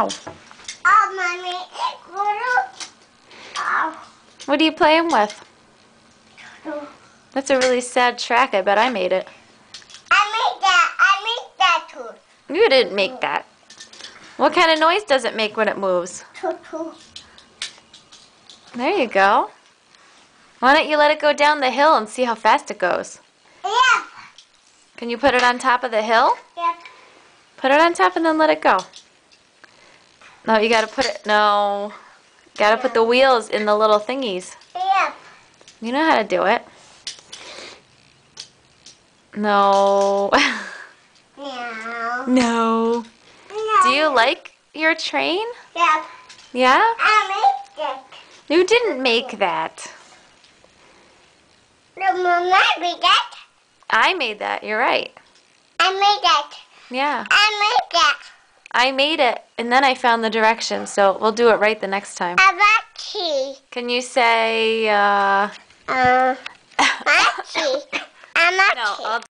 Ow. Oh, Mommy. Oh. What are you playing with? Oh. That's a really sad track. I bet I made it. I made that too. You didn't make that. What kind of noise does it make when it moves? Too. There you go. Why don't you let it go down the hill and see how fast it goes? Yep. Can you put it on top of the hill? Yep. Put it on top and then let it go. No, you gotta put it, no. Gotta put the wheels in the little thingies. Yep. You know how to do it. No. No. No. No. Do you like your train? Yep. Yeah? I made that. You didn't make that. No, Mama made that. I made that, you're right. I made that. Yeah. I made that. I made it, and then I found the directions, so we'll do it right the next time. Amachi. Can you say, Machi. Amachi. No, I'll